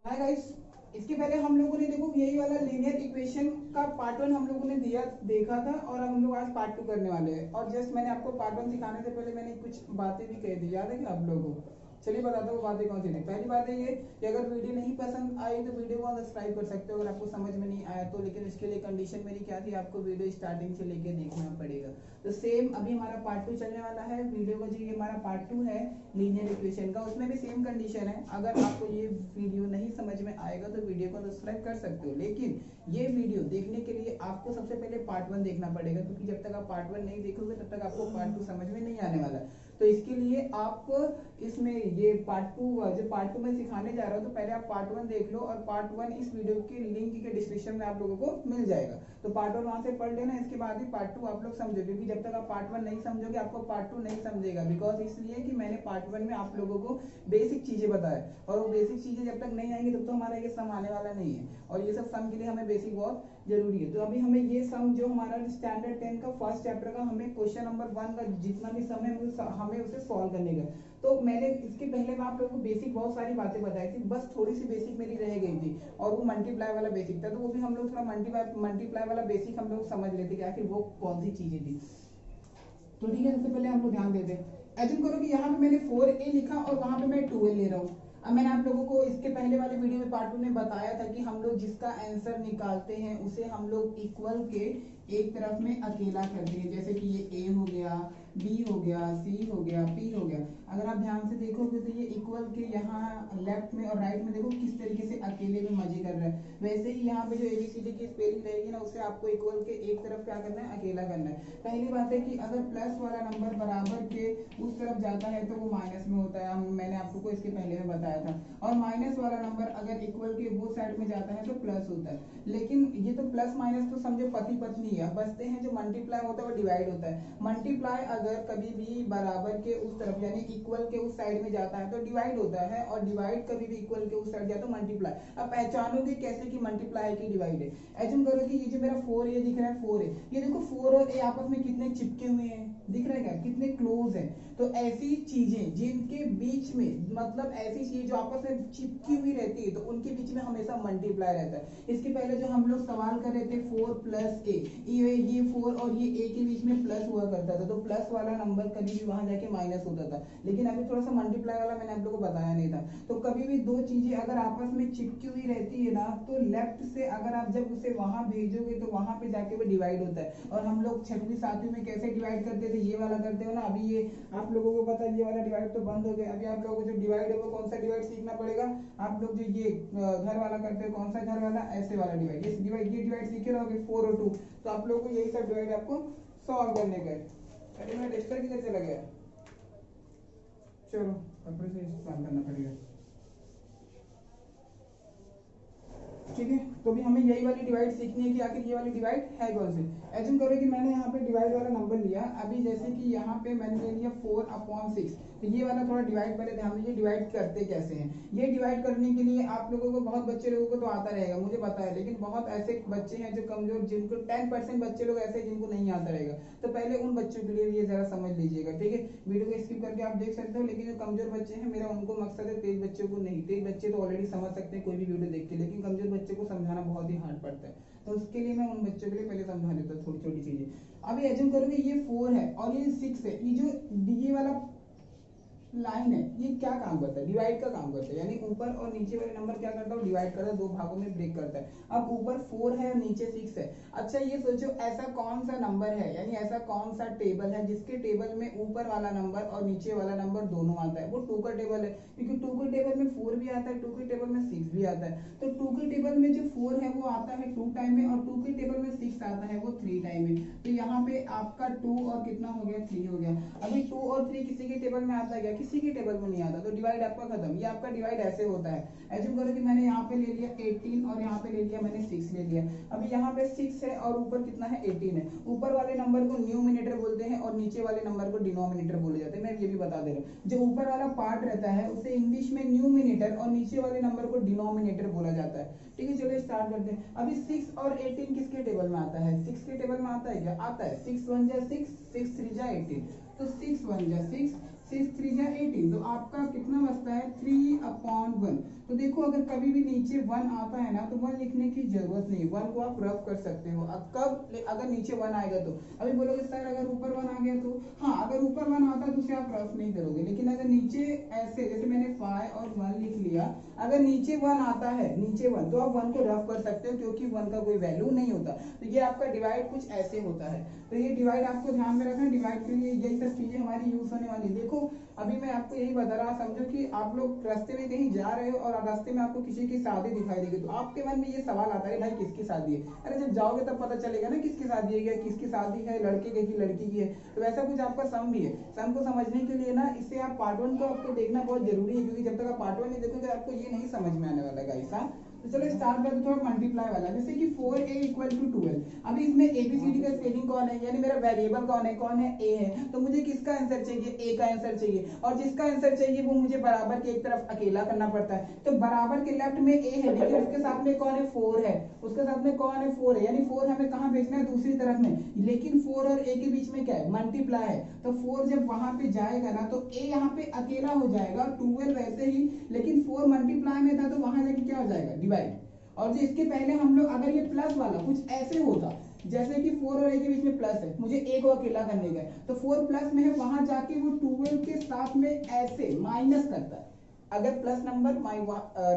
Hi guys, इसके पहले हम लोगों ने देखो यही वाला लीनियर इक्वेशन का पार्ट 1 हम लोगों ने देखा था और हम लोग आज पार्ट 2 करने वाले हैं। और जस्ट मैंने आपको पार्ट 1 सिखाने से पहले मैंने कुछ बातें भी कही थी, याद है क्या आप लोगों को? चलिए बताता हूँ बातें कौन सी थी। पहली बात है ये कि अगर वीडियो नहीं पसंद आई तो वीडियो को सब्सक्राइब कर सकते हो अगर आपको समझ में नहीं आया तो, लेकिन इसके लिए कंडीशन मेरी क्या थी, आपको वीडियो स्टार्टिंग से लेके देखना पड़ेगा। तो सेम अभी हमारा पार्ट 2 चलने वाला है। वीडियो का जो ये हमारा पार्ट 2 है लीनियर इक्वेशन का, उसमें भी सेम कंडीशन है। अगर आपको ये वीडियो नहीं समझ में आएगा तो वीडियो को सब्सक्राइब कर सकते हो, लेकिन ये वीडियो देखने के लिए आपको सबसे पहले पार्ट 1 देखना पड़ेगा, क्योंकि जब तक आप पार्ट 1 नहीं देखोगे तब तक आपको पार्ट 2 समझ में नहीं आने वाला। तो इसके लिए आप इसमें ये पार्ट 2 जो पार्ट 2 में सिखाने जा रहा हूँ, तो पहले आप पार्ट 1 देख लो और पार्ट 1 इस वीडियो के लिंक के डिस्क्रिप्शन में आप लोगों को मिल जाएगा। तो पार्ट 1 वहां से पढ़ लेना, इसके बाद ही पार्ट 2 आप लोग समझोगे, क्योंकि जब तक आप पार्ट 1 नहीं समझोगे आपको पार्ट 2 नहीं समझेगा। बिकॉज इसलिए कि मैंने पार्ट 1 में आप लोगों को बेसिक चीजें बताया, और वो बेसिक चीजें जब तक नहीं आएंगी तब तो हमारा ये सम आने वाला नहीं है, और ये सब सम के लिए हमें बेसिक बहुत जरूरी है। तो अभी हमें ये सम जो हमारा स्टैंडर्ड 10 का फर्स्ट चैप्टर का, हमें क्वेश्चन नंबर 1 का जितना भी सम है हमें उसे सॉल्व करने का। तो मैंने इसके पहले मैं आप लोगों को बेसिक बहुत सारी बातें बताई थी, बस थोड़ी सी बेसिक मेरी रह गई थी, और वो मल्टीप्लाई वाला बेसिक था। तो वो भी हम लोग थोड़ा मल्टीप्लाई वाला बेसिक हम लोग समझ लेते कि आखिर वो कौन सी चीजें थी। तो ठीक है, सबसे पहले हम लोग ध्यान देते हैं। एज्यूम करो कि यहाँ पे मैंने 4a लिखा और वहां पे मैं 2a ले रहा हूँ। अब मैंने आप लोगों को इसके पहले वाले वीडियो में पार्ट 2 में बताया था कि हम लोग जिसका आंसर निकालते हैं उसे हम लोग इक्वल के एक तरफ में अकेला करते हैं, जैसे कि ये a हो गया, b हो गया, c हो गया, p हो गया। अगर आप ध्यान से देखोगे तो ये इक्वल के यहाँ लेफ्ट में और राइट में देखो किस तरीके से अकेले में मजे कर रहा है। वैसे ही यहाँ पे जो ABCD की स्पेलिंग रहेगी ना, उसे आपको इक्वल के एक तरफ क्या करना है, अकेला करना है। पहली बात है कि अगर प्लस वाला नंबर बराबर के उस तरफ जाता है तो वो माइनस में होता है, मैंने आपको इसके पहले में बताया था। और माइनस वाला नंबर अगर इक्वल के वो साइड में जाता है तो प्लस होता है। लेकिन ये तो प्लस माइनस तो समझो पति पत्नी है, बचते हैं जो मल्टीप्लाई होता है वो डिवाइड होता है। मल्टीप्लाई अगर कभी भी बराबर के उस तरफ यानी इक्वल के उस साइड में जाता है तो डिवाइड होता है, और डिवाइड कभी भी इक्वल के उस साइड जाता है तो मल्टीप्लाई। अब पहचानोगे कैसे कि मल्टीप्लाई है कि डिवाइड है? एज्यूम करो कि ये जो मेरा 4 ये दिख रहा है 4 है, ये देखो 4 और a आपस में कितने चिपके हुए हैं, दिख रहा है क्या, कितने क्लोज है। तो ऐसी चीजें जिनके बीच में, मतलब ऐसी चीजें जो आपस में चिपकी हुई रहती है, तो उनके बीच में हमेशा मल्टीप्लाई रहता है। इसके पहले जो हम लोग सवाल कर रहे थे 4 प्लस a, ये 4 और ये a के बीच में प्लस हुआ करता था, तो प्लस वाला नंबर कभी भी वहां जाके माइनस होता था। लेकिन अभी थोड़ा सा मल्टीप्लाई वाला मैंने आप लोगों को बताया नहीं था। तो कभी भी दो चीजें अगर आपस में चिपकी हुई रहती है ना, तो लेफ्ट से अगर आप जब उसे वहां भेजोगे तो वहां पे जाके वो डिवाइड होता है। और हम लोग 6वीं 7वीं में कैसे डिवाइड करते थे, ये वाला करते हो ना। अभी ये आप लोगों को पता है, ये वाला डिवाइड तो बंद हो गया। अभी आप लोगों को जो डिवाइड है वो कौन सा डिवाइड सीखना पड़ेगा। आप लोग जो ये घर वाला करते हो, कौन सा घर वाला, ऐसे वाला डिवाइड, ये डिवाइड सीखे रहोगे 4 और 2, तो आप लोगों को यही सब डिवाइड आपको सॉल्व करने का है। अरे मेरा टेस्टर किधर चला गया? चलो कपड़े से सॉल्व करना पड़ेगा, ठीक है। तो भी हमें यही वाली डिवाइड सीखनी है कि आखिर ये वाली डिवाइड है कौन सी। एज्यूम करो कि मैंने यहाँ पे डिवाइड वाला नंबर लिया, अभी जैसे कि यहाँ पे मैंने ले लिया 4/6, तो ये वाला थोड़ा डिवाइड पहले ध्यान दीजिए डिवाइड करते कैसे हैं। ये डिवाइड करने के लिए आप लोगों को, बहुत बच्चे लोगों को तो आता रहेगा मुझे पता है, लेकिन बहुत ऐसे बच्चे हैं जो कमजोर, जिनको 10% बच्चे लोग ऐसे जिनको नहीं आता रहेगा। तो पहले उन बच्चों के लिए ये जरा समझ लीजिएगा, ठीक है। वीडियो को स्किप करके आप देख सकते हो, लेकिन जो कमजोर बच्चे हैं मेरा उनको मकसद है, तेज बच्चों को नहीं। तेज बच्चे तो ऑलरेडी समझ सकते हैं कोई भी वीडियो देख के, लेकिन कमजोर बच्चे को समझाना बहुत ही हार्ड पड़ता है। तो उसके लिए मैं उन बच्चों के लिए पहले समझा देता हूँ छोटी छोटी चीजें। अभी एज्यूम करो कि ये 4 है और ये 6 है, ये जो ये वाला लाइन है ये क्या काम करता है, डिवाइड का काम करता है। यानी ऊपर और नीचे वाले नंबर क्या करता है, डिवाइड करता है, दो भागों में ब्रेक करता है। अब ऊपर 4 है और नीचे 6 है। अच्छा ये सोचो ऐसा कौन सा नंबर है, यानी ऐसा कौन सा टेबल है जिसके टेबल में ऊपर वाला नंबर और नीचे वाला नंबर दोनों आता है। वो 2 का टेबल है, क्योंकि 2 के टेबल में 4 भी आता है, 2 के टेबल में 6 भी आता है। तो 2 के टेबल में जो 4 है वो आता है 2 टाइम में, और 2 के टेबल में 6 आता है वो 3 टाइम में। तो यहाँ पे आपका 2 और कितना हो गया, 3 हो गया। अभी 2 और 3 किसी के टेबल में आता है क्या, किसी के टेबल में नहीं आता, तो डिवाइड आपका खत्म। ये आपका डिवाइड ऐसे होता है। एज्यूम करो कि मैंने यहाँ पे ले लिया 18 और यहाँ पे ले लिया मैंने 6 ले लिया। अभी यहाँ पे 6 है और ऊपर कितना है, 18 है। ऊपर वाले नंबर को न्यूमिनेटर बोलते हैं और नीचे वाले नंबर को डिनोमिनेटर बोले जाते हैं। मैं ये भी बता दे रहा हूँ, जो ऊपर वाला पार्ट रहता है उसे इंग्लिश में न्यूमिनेटर और नीचे वाले नंबर को डिनोमिनेटर बोला जाता है, ठीक है। चलो स्टार्ट करते हैं। अभी 6 और 18 किसके टेबल में आता है, 6 के टेबल में आता है क्या, आता है। 6 1 जा 6, 6 3 जा 18, तो 6 1 जा 6, 6 3 जा 18, तो आपका कितना बचता है 3/1। तो देखो अगर कभी भी नीचे 1 आता है ना तो 1 लिखने की जरूरत नहीं, 1 को आप रफ कर सकते हो। अब कब अगर नीचे 1 आएगा तो अभी बोलोगे सर अगर ऊपर 1 आ गया तो, हाँ अगर ऊपर 1 आता है तो उसे आप रफ नहीं करोगे, लेकिन अगर नीचे ऐसे जैसे मैंने 5 और 1 लिख लिया, अगर नीचे 1 आता है, नीचे 1, तो आप 1 को रफ कर सकते हो क्योंकि 1 का कोई वैल्यू नहीं होता। तो ये आपका डिवाइड कुछ ऐसे होता है। तो ये डिवाइड आपको ध्यान में रखना, डिवाइड के लिए यही सब चीजें हमारी यूज होने वाली। देखो अभी मैं आपको यही बता रहा, समझो कि आप लोग रास्ते में कहीं जा रहे हो और रास्ते में आपको किसी की शादी दिखाई देगी, तो आपके मन में ये सवाल आता है भाई किसकी शादी है। अरे जब जाओगे तब पता चलेगा ना किसकी शादी है, किसकी शादी है, लड़के की लड़की की है। तो वैसा कुछ आपका सम भी है। सम को समझने के लिए ना इससे आप पार्ट 1 को आपको देखना बहुत जरूरी है, क्योंकि जब तक आप पार्ट 1 नहीं देखोगे आपको ये नहीं समझ में आने वाला गाइस। हाँ तो चलो स्टार्ट करते थोड़ा मल्टीप्लाई वाला, जैसे कि 4a = 12। अभी इसमें एबीसीडी का स्पेलिंग कौन है, यानी मेरा वेरिएबल कौन है ए है, तो मुझे किसका आंसर चाहिए, ए का आंसर चाहिए, और जिसका आंसर चाहिए वो मुझे बराबर के एक तरफ अकेला करना पड़ता है। तो बराबर के लेफ्ट में ए है, लेकिन उसके साथ में कौन है 4 है, उसके साथ में कौन है 4 है, यानी 4 हमें कहाँ भेजना है दूसरी तरफ में, लेकिन 4 और ए के बीच में क्या है मल्टीप्लाई है। तो 4 जब वहां पे जाएगा ना तो ए यहाँ पे अकेला हो जाएगा, 12 वैसे ही, लेकिन 4 मल्टीप्लाई में था तो वहां जाके क्या हो जाएगा डिवाइड। और जो इसके पहले हम लोग अगर ये प्लस वाला कुछ ऐसे होता, जैसे कि 4 और ए के बीच में प्लस है, मुझे ए को अकेला करने का है, तो 4 प्लस में है, वहां जाके वो 12 के साथ में ऐसे माइनस करता है अगर प्लस नंबर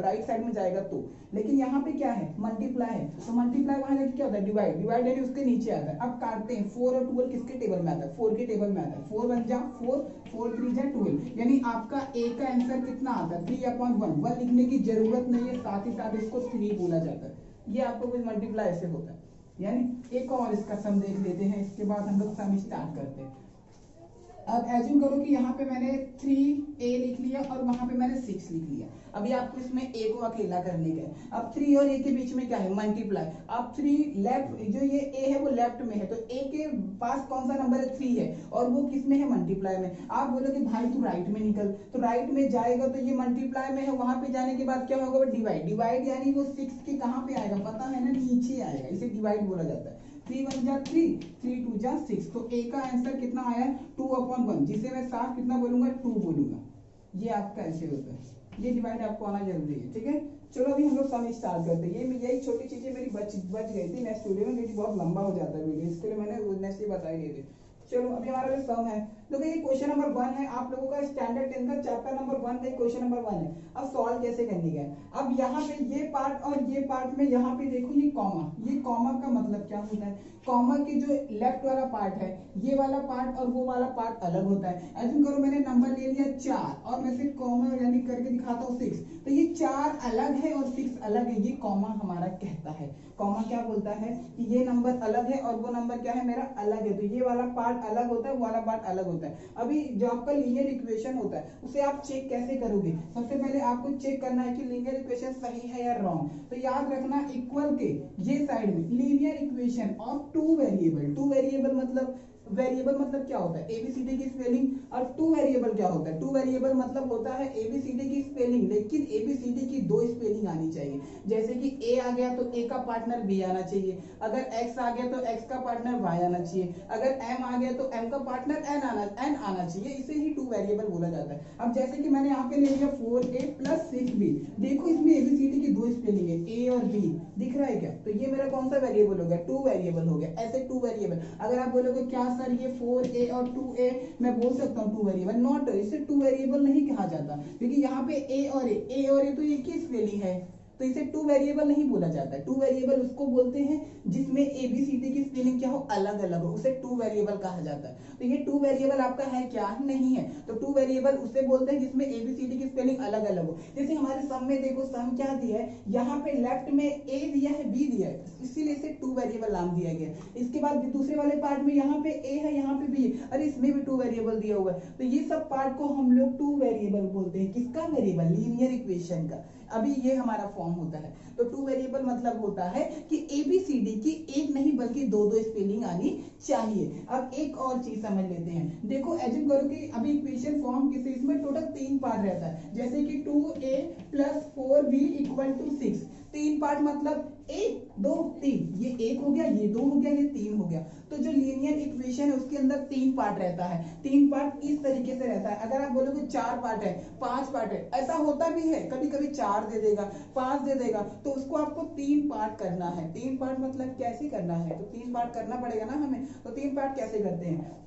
राइट साइड में जाएगा तो। लेकिन यहाँ पे क्या है मल्टीप्लाई है, तो मल्टीप्लाई वहां जाके क्या होता है डिवाइड, डिवाइड यानी उसके नीचे आता है। अब काटते हैं, 4 और 12 किसके टेबल में आता है 4 के टेबल में आता है। 4 1 जा 4, 4 3 जा 12, यानी आपका ए का आंसर कितना आता है 3/1। 1 लिखने की जरूरत नहीं है, साथ ही साथ इसको 3 बोला जाता है। ये आपको कुछ मल्टीप्लाई ऐसे होता है। यानी एक और इसका सम देख लेते हैं, इसके बाद हम लोग सम स्टार्ट करते हैं। अब एज्यूम करो कि यहाँ पे मैंने 3a लिख लिया और वहां पे मैंने 6 लिख लिया। अभी आपको इसमें a को अकेला करने का है। अब 3 और a के बीच में क्या है मल्टीप्लाई। अब 3 लेफ्ट, जो ये a है वो लेफ्ट में है, तो a के पास कौन सा नंबर है 3 है, और वो किस में है मल्टीप्लाई में। आप बोलोगे भाई तू राइट में निकल, तो राइट में जाएगा तो ये मल्टीप्लाई में है, वहां पे जाने के बाद क्या होगा डिवाइड। डिवाइड यानी वो 6 के कहाँ पे आएगा पता है ना, नीचे आएगा, इसे डिवाइड बोला जाता है। 3 1 जा 3, 3 2 जा 6, तो a का आंसर कितना आया 2/1, जिसे मैं साफ कितना बोलूंगा 2 बोलूंगा। ये आपका ऐसे होता है, ये डिवाइड आपको आना जरूरी है, ठीक है। चलो अभी हम लोग सम स्टार्ट करते हैं। ये यही छोटी चीजें मेरी बच गई थी नेक्स्ट वीडियो में, क्योंकि बहुत लंबा हो जाता है वीडियो, इसके लिए मैंने नेक्स्ट ही बताई नहीं थी। चलो अभी हमारा जो सम है, देखो ये क्वेश्चन नंबर 1 है, आप लोगों का स्टैंडर्ड 10 का चैप्टर नंबर 1 का क्वेश्चन नंबर 1 है। अब सॉल्व कैसे करने का है, अब यहाँ पे ये पार्ट और ये पार्ट में यहाँ पे देखो ये कॉमा, ये कॉमा का मतलब क्या होता है, कॉमा के जो लेफ्ट वाला पार्ट है ये वाला पार्ट और वो वाला पार्ट अलग होता है। ऐसे करो मैंने नंबर ले लिया 4 और मैं फिर कॉमा यानी करके दिखाता हूँ 6, तो ये 4 अलग है और 6 अलग है, ये कॉमा हमारा कहता है। कॉमा क्या बोलता है कि ये नंबर अलग है और वो नंबर क्या है मेरा अलग है, तो ये वाला पार्ट अलग होता है, वो वाला पार्ट अलग होता है। अभी जो आपका लीनियर इक्वेशन होता है उसे आप चेक कैसे करोगे, सबसे पहले आपको चेक करना है कि लीनियर इक्वेशन सही है या रॉन्ग। तो याद रखना इक्वल के ये साइड में linear equation of 2 variable. 2 variable मतलब वेरिएबल मतलब क्या होता है एबीसीडी की स्पेलिंग, और 2 वेरिएबल क्या होता है 2 वेरिएबल मतलब होता है एबीसीडी की स्पेलिंग, लेकिन एबीसीडी की 2 स्पेलिंग आनी चाहिए। जैसे कि ए आ गया तो ए का पार्टनर बी आना चाहिए, अगर एक्स आ गया तो एक्स का पार्टनर वाई आना चाहिए, अगर एम आ गया तो एम का पार्टनर एन आना चाहिए, इसे ही 2 वेरिएबल बोला जाता है। अब जैसे कि मैंने यहाँ पे ले लिया 4a + 6b, देखो इसमें एबीसीडी की 2 स्पेलिंग है ए और बी, दिख रहा है क्या, तो ये मेरा कौन सा वेरिएबल हो गया 2 वेरिएबल हो गया। ऐसे 2 वेरिएबल, अगर आप बोलोगे क्या सर ये 4a और 2a मैं बोल सकता हूँ 2 वेरिएबल, नॉट, इसे 2 वेरिएबल नहीं कहा जाता, क्योंकि यहाँ पे a और a तो एक ही स्पेलिंग है, तो इसे 2 वेरिएबल नहीं बोला जाता है। 2 वेरिएबल उसको बोलते हैं जिसमें एबीसीडी की स्पेलिंग क्या हो अलग अलग हो, उसे 2 वेरिएबल कहा जाता है। तो ये 2 वेरिएबल आपका है क्या नहीं है, तो 2 वेरिएबल उसे बोलते हैं जिसमें एबीसीडी की स्पेलिंग अलग अलग हो। जैसे हमारे सम में देखो, सम क्या दिया है, यहाँ पे लेफ्ट में ए दिया है बी दिया है, इसीलिए इसे 2 वेरिएबल नाम दिया गया। इसके बाद दूसरे वाले पार्ट में यहाँ पे ए है यहाँ पे बी है, अरे इसमें भी 2 वेरिएबल दिया हुआ है, तो ये सब पार्ट को हम लोग 2 वेरिएबल बोलते हैं। किसका वेरिएबल लीनियर इक्वेशन का। अभी ये हमारा फॉर्म होता है, तो 2 वेरिएबल मतलब होता है कि एबीसीडी की एक नहीं बल्कि 2 स्पेलिंग आनी चाहिए। अब एक और चीज समझ लेते हैं, देखो एज्यूम करो कि अभी इक्वेशन फॉर्म किसी इसमें टोटल 3 पार्ट रहता है, जैसे कि 2a + 4b = 6, 3 पार्ट मतलब 1 2 3, ये 1 हो गया, ये 2 हो गया, ये 3 हो गया। तो जो लीनियर इक्वेशन है उसके अंदर 3 पार्ट रहता है। 3 पार्ट इस तरीके से रहता है। अगर आप बोलोगे 4 पार्ट है, 5 पार्ट है, ऐसा होता भी है, कभी कभी 4 दे देगा, 5 दे देगा, तो उसको आपको 3 पार्ट करना है। 3 पार्ट मतलब कैसे करना है, तो 3 पार्ट करना पड़ेगा ना हमें। तो 3 पार्ट कैसे करते हैं,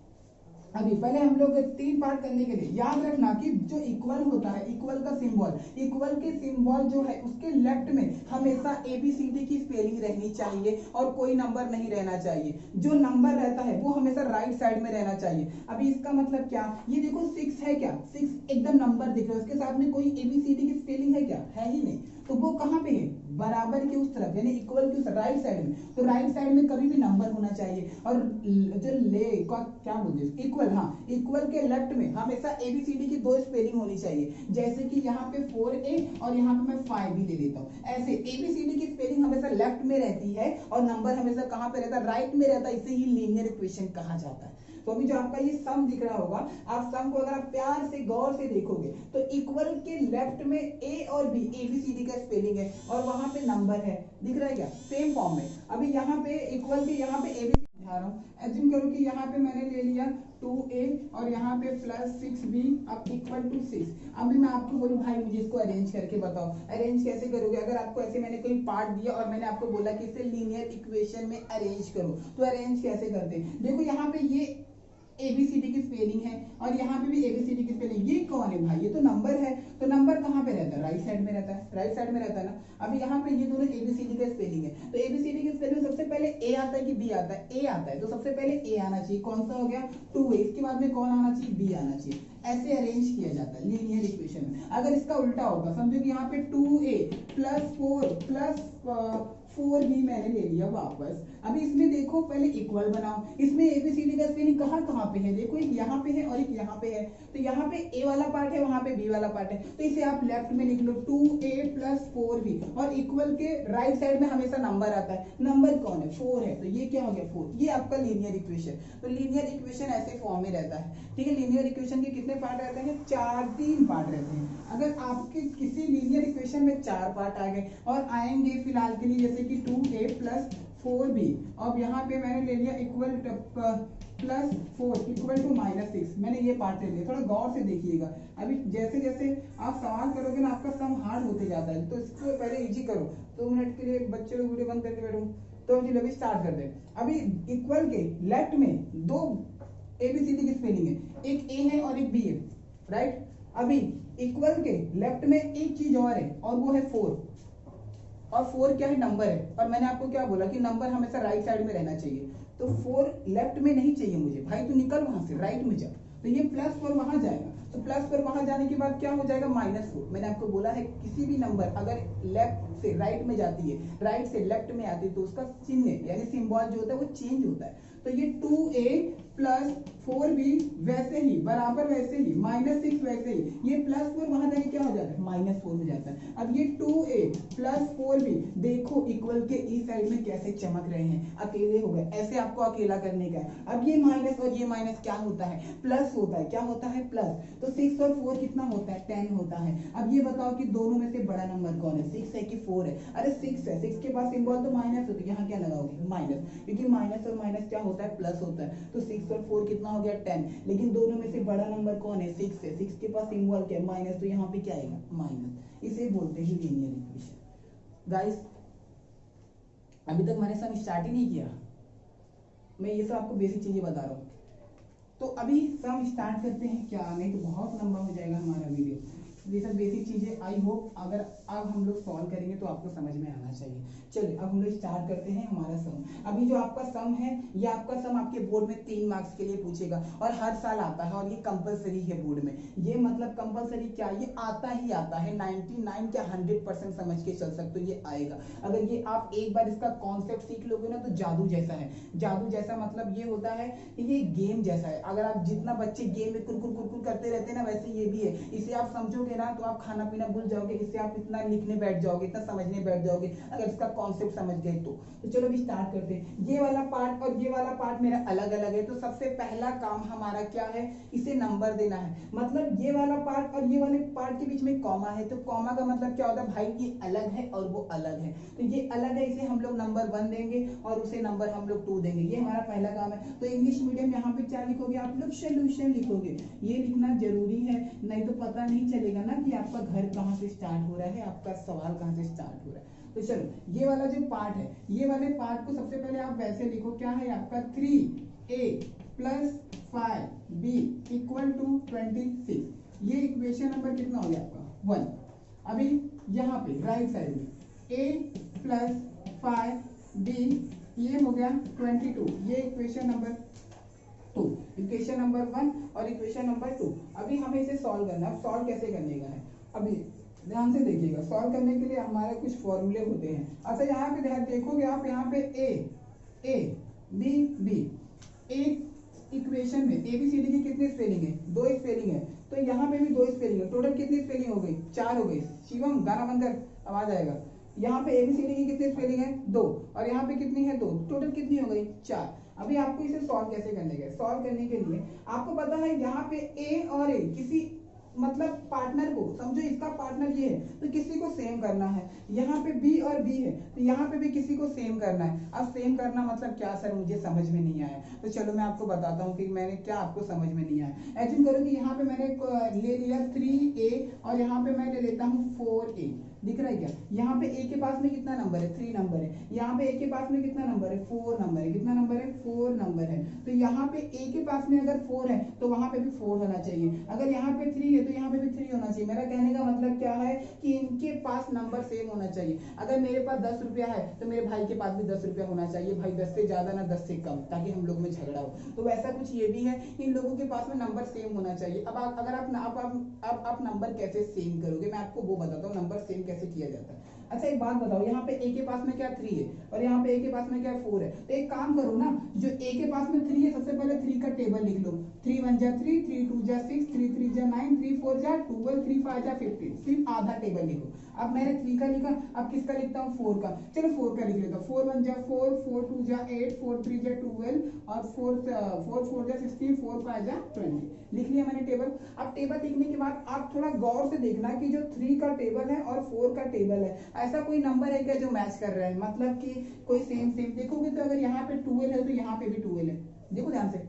अभी पहले हम लोग 3 पार्ट करने के लिए याद रखना कि जो इक्वल होता है, इक्वल का सिंबल, इक्वल के सिंबल जो है उसके लेफ्ट में हमेशा ABCD की स्पेलिंग रहनी चाहिए और कोई नंबर नहीं रहना चाहिए। जो नंबर रहता है वो हमेशा राइट साइड में रहना चाहिए। अभी इसका मतलब क्या, ये देखो 6 है क्या, 6 एकदम नंबर दिख रहा है, उसके साथ में कोई ABCD की स्पेलिंग है क्या, है ही नहीं। तो वो कहाँ पे है, बराबर के उस तरफ, यानी इक्वल के उस राइट साइड में। तो राइट साइड में कभी भी नंबर होना चाहिए। और जो ले क्या बोलते हैं, इक्वल, हाँ, इक्वल के लेफ्ट में हमेशा ABCD की 2 स्पेलिंग होनी चाहिए। जैसे कि यहाँ पे 4A और यहाँ पे मैं 5 भी ले लेता हूँ। ऐसे ABCD की स्पेलिंग हमेशा लेफ्ट में रहती है और नंबर हमेशा कहाँ पे रहता है, राइट में रहता है। इसे ही लीनियर इक्वेशन कहा जाता है। तो अभी जो आपका ये सम दिख रहा होगा, आप सम को अगर आप प्यार से गौर से देखोगे तो इक्वल के लेफ्ट में A और B ABCD का स्पेलिंग है और वहां पे नंबर है, दिख रहा है क्या, सेम फॉर्म में। अभी यहाँ पे इक्वल के यहाँ पे ABCD समझा रहा हूँ। एज्यूम करो कि यहाँ पे मैंने ले लिया 2A और यहाँ पे प्लस 6B अब इक्वल टू 6। अभी मैं आपको बोलूँ भाई मुझे इसको अरेंज करके बताओ, अरेंज कैसे करोगे। अगर आपको ऐसे मैंने कोई पार्ट दिया और मैंने आपको बोला कि इसे लीनियर इक्वेशन में अरेंज करो, तो अरेंज कैसे करते हैं। देखो यहाँ पे ये ABCD की स्पेलिंग है और यहाँ पे भी ABCD की स्पेलिंग। ये कौन है भाई, ये तो नंबर है। तो नंबर कहाँ पे रहता है, राइट साइड में रहता है, राइट साइड में रहता है ना। अभी यहाँ पे ये दोनों ABCD का स्पेलिंग है, तो ABCD की स्पेलिंग में सबसे पहले A आता है कि B आता है, A आता है। तो सबसे पहले A आना चाहिए, कौन सा हो गया 2A, इसके बाद में कौन आना चाहिए, B आना चाहिए। ऐसे अरेंज किया जाता है लीनियर इक्वेशन में। अगर इसका उल्टा होगा, समझो कि यहाँ पे 2A प्लस 4 प्लस 4B मैंने ले लिया वापस। अभी इसमें देखो पहले इक्वल बनाओ, इसमें ABCD का स्पेलिंग कहाँ कहाँ पे है, देखो एक यहाँ पे है और एक यहाँ पे है। तो यहाँ पे A वाला पार्ट है, वहां पे B वाला पार्ट है, तो इसे आप लेफ्ट में लिख लो 2A प्लस 4B। और इक्वल के राइट साइड में हमेशा नंबर आता है, नंबर कौन है 4 है, तो ये क्या हो गया 4। ये आपका लीनियर इक्वेशन। तो लीनियर इक्वेशन ऐसे फॉर्म में रहता है, ठीक है। लीनियर इक्वेशन के कितने पार्ट रहते हैं, 3 पार्ट रहते हैं। अगर आपके किसी लीनियर इक्वेशन में 4 पार्ट आ गए और आएंगे फिलहाल के लिए जैसे कि 2A प्लस 4B, अब यहाँ पे मैंने ले लिया इक्वल प्लस 4 इक्वल टू -6, मैंने ये पार्ट ले लिया। थोड़ा गौर से देखिएगा। अभी जैसे जैसे आप सवाल करोगे ना आपका सम हार्ड होते जाता है, तो इसको पहले इजी करो। 2 मिनट के लिए बच्चे लोग वीडियो बंद करके बैठो। तो अभी स्टार्ट कर दे। अभी इक्वल के लेफ्ट में 2 ABCD की स्पेलिंग है, एक A है और एक B है, राइट। अभी इक्वल के लेफ्ट में एक चीज और है और वो है 4, और 4 क्या है, नंबर है। और मैंने आपको क्या बोला कि नंबर हमेशा राइट साइड में रहना चाहिए। तो 4 लेफ्ट में नहीं चाहिए मुझे भाई, तो निकल वहां से, राइट में जा। तो ये +4 वहां जाएगा, तो +4 वहां जाने के बाद क्या हो जाएगा -4। मैंने आपको बोला है किसी भी नंबर अगर लेफ्ट से राइट में जाती है, राइट से लेफ्ट में आती है, तो उसका चिन्ह यानी सिंबल जो होता है वो चेंज होता है। तो ये 2A प्लस 4B वैसे ही बराबर, वैसे ही -6 वैसे ही, ये +4 वहां जाके क्या हो जाता है, -4 हो जाता है। अब ये 2A प्लस 4B देखो इक्वल के इस साइड में कैसे चमक रहे हैं, अकेले हो गए। ऐसे आपको अकेला करने का है। अब ये माइनस और ये माइनस क्या होता है, प्लस होता है। क्या होता है, प्लस। तो 6 और 4 कितना होता है, 10 होता है। अब ये बताओ कि दोनों में से बड़ा नंबर कौन है, 6 है कि 4 है। अरे 6 है, 6 के पास सिंबल तो माइनस होता है, यहाँ क्या लगाओगे, माइनस, क्योंकि माइनस और माइनस क्या होता है, प्लस होता है। तो 6 और 4 कितना हो गया, 10। लेकिन दोनों में से बड़ा नंबर कौन है, 6 है। 6 के पास सिंबल क्या है, माइनस, तो यहाँ पे क्या आएगा, माइनस। इसे बोलते हैं लीनियर इक्वेशन। गाइस अभी तक मैंने सब स्टार्ट ही नहीं किया, मैं ये सब आपको बेसिक चीजें बता रहा हूँ। तो अभी सम स्टार्ट करते हैं क्या, नहीं तो बहुत लंबा हो जाएगा हमारा वीडियो। ये सब बेसिक चीजें आई होप अगर अब हम लोग सॉल्व करेंगे तो आपको समझ में आना चाहिए। चलिए अब हम लोग स्टार्ट करते हैं हमारा सम। अभी जो आपका सम है, ये आपका सम आपके बोर्ड में 3 मार्क्स के लिए पूछेगा और हर साल आता है और ये कंपलसरी है बोर्ड में। ये मतलब कंपलसरी क्या, ये आता ही आता है, 99 क्या 100% समझ के चल सकते हो, ये आएगा। अगर ये आप एक बार इसका कॉन्सेप्ट सीख लोगे ना तो जादू जैसा है। जादू जैसा मतलब ये होता है कि ये गेम जैसा है। अगर आप जितना बच्चे गेम में कुरकुर कुरकुर करते रहते हैं ना, वैसे ये भी है। इसे आप समझोगे जाओगे ना तो आप खाना पीना भूल जाओगे, इससे आप इतना लिखने बैठ जाओगे, इतना समझने बैठ जाओगे अगर इसका कॉन्सेप्ट समझ गए तो चलो अभी स्टार्ट करते हैं। ये वाला पार्ट और ये वाला पार्ट मेरा अलग अलग है, तो सबसे पहला काम हमारा क्या है, इसे नंबर देना है। मतलब ये वाला पार्ट और ये वाले पार्ट के बीच में कॉमा है, तो कॉमा का मतलब क्या होता है भाई, ये अलग है और वो अलग है, तो ये अलग है, इसे हम लोग नंबर 1 देंगे और उसे नंबर हम लोग 2 देंगे। ये हमारा पहला काम है। तो इंग्लिश मीडियम यहाँ पे क्या लिखोगे आप लोग, सोल्यूशन लिखोगे। ये लिखना जरूरी है, नहीं तो पता नहीं चलेगा ना कि आपका घर कहाँ से स्टार्ट हो रहा है, आपका सवाल कहाँ से स्टार्ट हो रहा है। तो चलो ये वाला जो पार्ट है, ये वाले पार्ट को सबसे पहले आप वैसे लिखो, क्या है आपका 3a plus 5b equal to 26। ये इक्वेशन नंबर कितना हो गया आपका 1। अभी यहाँ पे राइट साइड में a प्लस 5b ये हो गया 22, ये इक्वेशन नंबर 2, इक्वेशन नंबर 1 और इक्वेशन नंबर 2। अभी हमें इसे सॉल्व करना है। सॉल्व कैसे करने का है, अभी ध्यान से देखिएगा। सॉल्व करने के लिए हमारे कुछ फॉर्मूले होते हैं। अच्छा यहाँ पे ध्यान देखोगे आप, यहाँ पे a b b, एक इक्वेशन में ABCD की कितनी स्पेलिंग है, 2 स्पेलिंग है, तो यहाँ पे भी 2 स्पेलिंग है। टोटल कितनी स्पेलिंग हो गई, 4 हो गई। शिवम गाना बंद कर, आवाज आएगा। यहाँ पे ABCD की कितनी स्पेलिंग है, 2, और यहाँ पे कितनी है 2, टोटल कितनी हो गई 4। अभी आपको इसे सॉल्व कैसे करने का, सॉल्व करने के लिए आपको पता है यहाँ पे A और A किसी मतलब पार्टनर को समझो, इसका पार्टनर ये है तो किसी को सेम करना है। यहाँ पे B और B है तो यहाँ पे भी किसी को सेम करना है। अब सेम करना मतलब क्या सर, मुझे समझ में नहीं आया, तो चलो मैं आपको बताता हूँ कि मैंने क्या आपको समझ में नहीं आया। एज्यूम करो कि यहाँ पे मैंने ले लिया 3a और यहाँ पे मैं ले लेता हूँ 4a। दिख रहा है क्या, यहाँ पे A के पास में कितना नंबर है, 3 नंबर है। यहाँ पे A के पास में कितना नंबर है, 4 नंबर है। कितना नंबर है, 4 नंबर है। तो यहाँ पे A के पास में अगर 4 है तो वहां पे भी 4 होना चाहिए। अगर यहाँ पे 3 है तो यहाँ पे भी 3 होना चाहिए। मेरा कहने का मतलब क्या है कि इनके पास नंबर सेम होना चाहिए। अगर मेरे पास 10 रुपया है तो मेरे भाई के पास भी 10 रुपया होना चाहिए। भाई 10 से ज्यादा ना 10 से कम, ताकि हम लोग में झगड़ा हो। तो वैसा कुछ ये भी है, इन लोगों के पास में नंबर सेम होना चाहिए। अब अगर आप नंबर कैसे सेम करोगे, मैं आपको वो बताता हूँ नंबर सेम कैसे किया जाता है। अच्छा एक बात बताओ, यहाँ पे A के पास में क्या 3 है और यहाँ पे A के पास में क्या 4 है। तो एक काम करो ना, जो A के पास में 3 है सबसे पहले 3 का टेबल लिख लो। 3 1 जा 3, 3 2 जा 6, 3 3 जा 9, 3 4 जा 12, 3 5 जा 15। सिर्फ आधा टेबल लिखो। अब मैंने 3 का लिखा, अब किसका लिखता हूँ 4 का। चलो 4 का लिख लेता हूँ। 4 1 जा 4, 4 2 जा 8, 4 3 जा 12 और 4 4 जा 16, 4 5 जा 20। लिख लिया मैंने टेबल। अब टेबल लिखने के बाद आप थोड़ा गौर से देखना कि जो 3 का टेबल है और 4 का टेबल है, ऐसा कोई नंबर है क्या जो मैच कर रहा है, मतलब कि कोई सेम देखोगे तो अगर यहाँ पे 12 है तो यहाँ पे भी 12 है। देखो ध्यान से,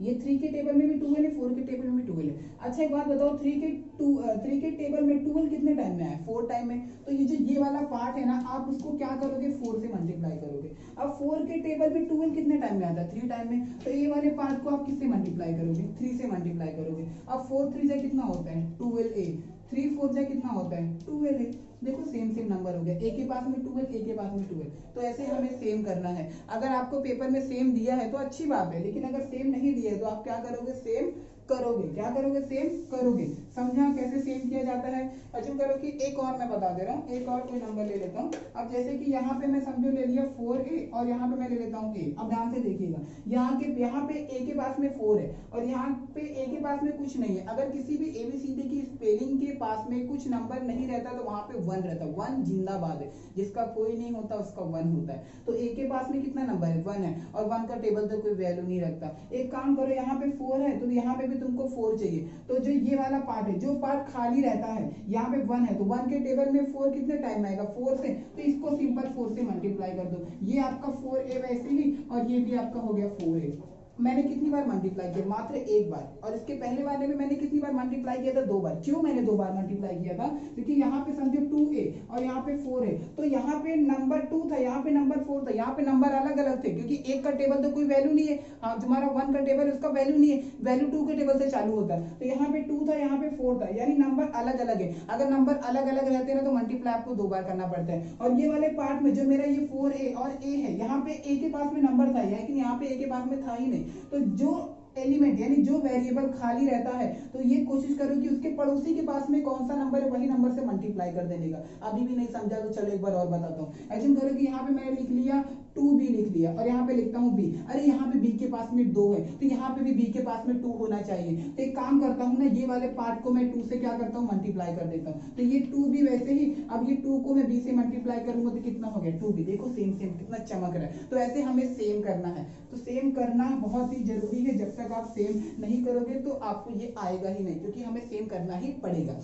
ये 3 के टेबल में भी 12 है, 4 के टेबल में भी 12 है। अच्छा एक बात बताओ, 3 के टेबल में 12 कितने टाइम में आया, 4 टाइम में। तो ये जो ये वाला पार्ट है ना, आप उसको क्या करोगे, 4 से मल्टीप्लाई करोगे। अब 4 के टेबल में 12 कितने टाइम में आता है, 3 टाइम में। तो ये वाले पार्ट को आप किससे मल्टीप्लाई करोगे, 3 से मल्टीप्लाई करोगे। अब 4 3 से कितना होता है 12a, 3 4 से कितना होता है 12a। देखो सेम नंबर हो गया, A के पास में 12, A के पास में 12। तो ऐसे हमें सेम करना है। अगर आपको पेपर में सेम दिया है तो अच्छी बात है, लेकिन अगर सेम नहीं दिया है तो आप क्या करोगे, सेम करोगे। क्या करोगे, सेम करोगे। समझा कैसे सेम किया जाता है। अज्यूम करो कि एक और मैं बता दे रहा हूँ, एक और कोई नंबर ले लेता हूँ। अब जैसे कि यहाँ पे मैं समझो ले लिया 4a और यहाँ पे मैं ले लेता हूँ a। अब ध्यान से देखिएगा, यहाँ पे a के पास में 4 है और यहाँ पे a के पास में कुछ नहीं है। अगर किसी भी ABCD की स्पेलिंग के पास में कुछ नंबर नहीं रहता तो वहां पे 1 रहता है। 1 जिंदाबाद है, जिसका कोई नहीं होता उसका 1 होता है। तो a के पास में कितना नंबर है, 1 है, और 1 का टेबल तो कोई वैल्यू नहीं रखता। एक काम करो, यहाँ पे 4 है तो यहाँ पे भी तुमको 4 चाहिए। तो जो ये वाला पार्ट है, जो पार्ट खाली रहता है, यहाँ पे 1 है तो 1 के टेबल में 4 कितने टाइम में आएगा, 4 से। तो इसको सिंपल 4 से मल्टीप्लाई कर दो। ये आपका 4a वैसे ही, और ये भी आपका हो गया 4a। मैंने कितनी बार मल्टीप्लाई किया, मात्र एक बार। और इसके पहले वाले में मैंने कितनी बार मल्टीप्लाई किया था, 2 बार। क्यों मैंने 2 बार मल्टीप्लाई किया था, क्योंकि यहाँ पे समझो 2a और यहाँ पे 4 है, तो यहाँ पे नंबर 2 था, यहाँ पे नंबर 4 था। यहाँ पे नंबर अलग अलग थे क्योंकि एक का टेबल तो कोई वैल्यू नहीं है। हाँ, तुम्हारा 1 का टेबल उसका वैल्यू नहीं है, वैल्यू 2 के टेबल से चालू होता है। तो यहाँ पे 2 था, यहाँ पे 4 था, यानी नंबर अलग अलग है। अगर नंबर अलग अलग रहते हैं ना तो मल्टीप्लाई आपको 2 बार करना पड़ता है। और ये वाले पार्ट में जो मेरा ये 4a और a है, यहाँ पे a के पास में नंबर था, लेकिन यहाँ पे a के पास में था ही नहीं। तो जो एलिमेंट यानी जो वेरिएबल खाली रहता है, तो ये कोशिश करो कि उसके पड़ोसी के पास में कौन सा नंबर है वही नंबर से मल्टीप्लाई कर देने का। अभी भी नहीं समझा तो चलो एक बार और बताता हूँ। एज्यूम करो कि यहाँ पे मैंने लिख लिया 2b लिख लिया और यहाँ पे लिखता हूँ b। अरे यहाँ पे b के पास में 2 है तो यहाँ पे भी b के पास में 2 होना चाहिए। तो एक काम करता हूँ ना, ये वाले पार्ट को मैं 2 से क्या करता हूँ, मल्टीप्लाई कर देता हूँ। तो ये 2b वैसे ही, अब ये 2 को मैं b से मल्टीप्लाई करूंगा तो कितना हो गया 2b। देखो सेम सेम कितना चमक रहा है। तो ऐसे हमें सेम करना है। तो सेम करना बहुत ही जरूरी है। जब तक आप सेम नहीं करोगे तो आपको ये आएगा ही नहीं, क्योंकि हमें सेम करना ही पड़ेगा।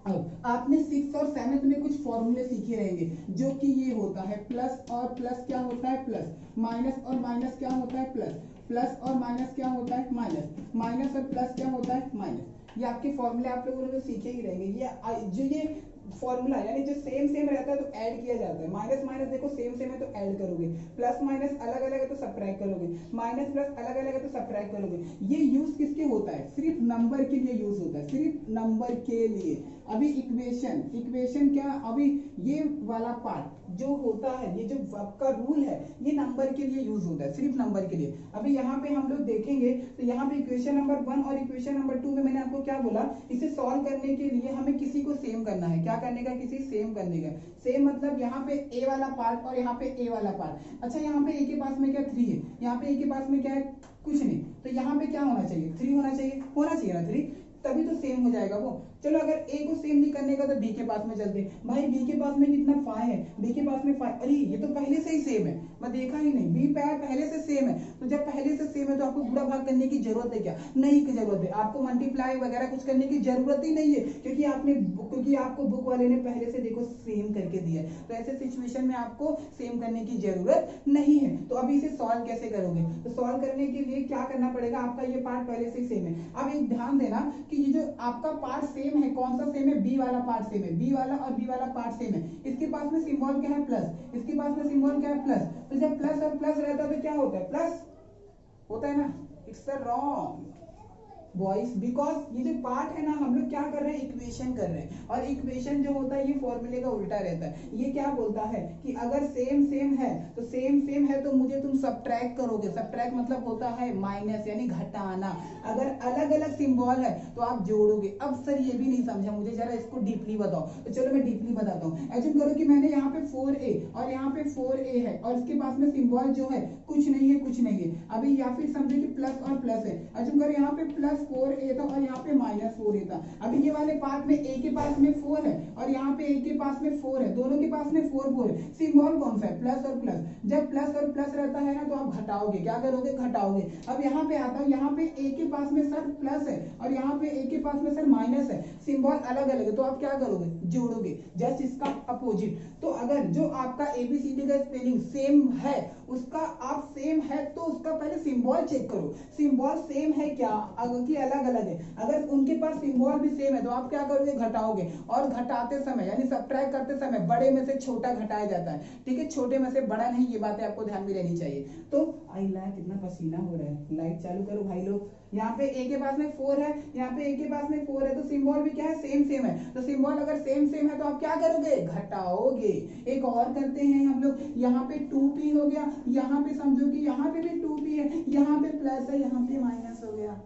अब आपने 6th और 7th में कुछ फॉर्मूले सीखे रहेंगे, जो कि ये होता है प्लस और प्लस क्या होता है प्लस, माइनस और माइनस क्या होता है प्लस, प्लस और माइनस क्या होता है माइनस, माइनस और प्लस क्या होता है माइनस। ये आपके फॉर्मूले आप लोगों ने सीखे ही रहेंगे। ये जो ये फॉर्मूला यानी जो सेम सेम रहता है तो ऐड किया जाता है। माइनस माइनस देखो सेम सेम है तो ऐड करोगे, प्लस माइनस अलग अलग है तो सबट्रैक्ट करोगे, माइनस प्लस अलग अलग है तो सबट्रैक्ट करोगे। ये यूज किसके होता है, सिर्फ नंबर के लिए यूज होता है, सिर्फ नंबर के लिए। अभी इक्वेशन क्या, अभी ये वाला पार्ट जो होता है, ये जो आपका रूल है, ये नंबर के लिए यूज होता है, सिर्फ नंबर के लिए। अभी यहाँ पे हम लोग देखेंगे तो यहाँ पे इक्वेशन नंबर 1 और इक्वेशन नंबर 2 में मैंने आपको क्या बोला, इसे सॉल्व करने के लिए हमें किसी को सेम करना है। क्या करने का, किसी सेम करने का। सेम मतलब यहाँ पे a वाला पार्ट और यहाँ पे a वाला पार्ट। अच्छा यहाँ पे a के पास में क्या 3 है, यहाँ पे a के पास में क्या है, कुछ नहीं। तो यहाँ पे क्या होना चाहिए, 3 होना चाहिए ना 3, तभी तो सेम हो जाएगा वो। चलो अगर a को सेम नहीं करने का तो b के पास में चलते। भाई b के पास में कितना 5 है, b के पास में 5, अरे ये तो पहले से ही सेम है, मैं देखा ही नहीं, b पहले से सेम है। तो जब पहले से सेम है तो आपको बुरा भाग करने की जरूरत है क्या, नहीं की जरूरत है। आपको मल्टीप्लाई वगैरह कुछ करने की जरूरत ही नहीं है, क्योंकि आपको बुक वाले ने पहले से देखो सेम करके दिया है। तो ऐसे सिचुएशन में आपको सेम करने की जरूरत नहीं है। तो अभी इसे सॉल्व कैसे करोगे, तो सॉल्व करने के लिए क्या करना पड़ेगा, आपका ये पार्ट पहले से ही सेम है। अब एक ध्यान देना कि ये जो आपका पार्ट सेम है, कौन सा सेम है, बी वाला पार्ट सेम है, बी वाला और बी वाला पार्ट सेम है। इसके पास में सिंबल क्या है प्लस, इसके पास में सिंबल क्या है प्लस। तो जब प्लस और प्लस रहता है तो क्या होता है, प्लस होता है ना। It's a wrong boys, because ये जो पार्ट है ना, हम लोग क्या कर रहे हैं, इक्वेशन कर रहे हैं। और इक्वेशन जो होता है ये फॉर्मूले का उल्टा रहता है। ये क्या बोलता है कि अगर सेम सेम है तो सेम सेम है तो मुझे तुम सबट्रैक्ट करोगे। सबट्रैक्ट मतलब होता है माइनस यानी घटाना। अगर अलग अलग सिंबल है तो आप जोड़ोगे। अब सर ये भी नहीं समझा, मुझे जरा इसको डीपली बताओ। तो चलो मैं डीपली बताता हूँ। एज्यूम करो कि मैंने यहाँ पे 4a और यहाँ पे 4a है और इसके पास में सिंबल जो है कुछ नहीं है, कुछ नहीं है अभी, या फिर समझे कि प्लस और प्लस है। एज्यूम करो यहाँ पे प्लस 4a था और यहाँ पे माइनस 4a था। अभी ये वाले पार्ट में a के पास में 4 है और यहाँ पे a के पास में 4 है, दोनों के पास में 4 है। सिंबल कौन सा है, प्लस और प्लस। जब प्लस और प्लस रहता है ना तो आप घटाओगे, क्या करोगे, घटाओगे। अब यहाँ पे आता हूँ, यहाँ पे a के पास में सर प्लस है और यहाँ पे a के पास में सर माइनस है। सिंबल अलग अलग है तो आप क्या करोगे, जोड़ोगे, जस्ट इसका अपोजिट। तो अगर जो आपका ABCD का स्पेलिंग सेम है, उसका आप सेम है तो उसका पहले सिंबल चेक करो, सिंबल सेम है क्या, अगर की अलग अलग है। अगर उनके पास सिंबल भी सेम है तो आप क्या करोगे, घटाओगे। और घटाते समय यानी सबट्रैक्ट करते समय बड़े में से छोटा घटाया जाता है, ठीक है, छोटे में से बड़ा नहीं। ये बातें आपको ध्यान में रहनी चाहिए। तो आई लाइक कितना पसीना हो रहा है, लाइट चालू करो भाई लोग। यहाँ पे a के पास में 4 है, यहाँ पे a के पास में 4 है, तो सिंबल भी क्या है, सेम सेम है। तो सिंबल अगर सेम सेम है तो आप क्या करोगे, घटाओगे। एक और करते हैं हम लोग, यहाँ पे 2p हो गया, यहाँ पे समझो कि यहाँ पे भी 2p है, यहाँ पे प्लस है, यहाँ पे माइनस हो गया,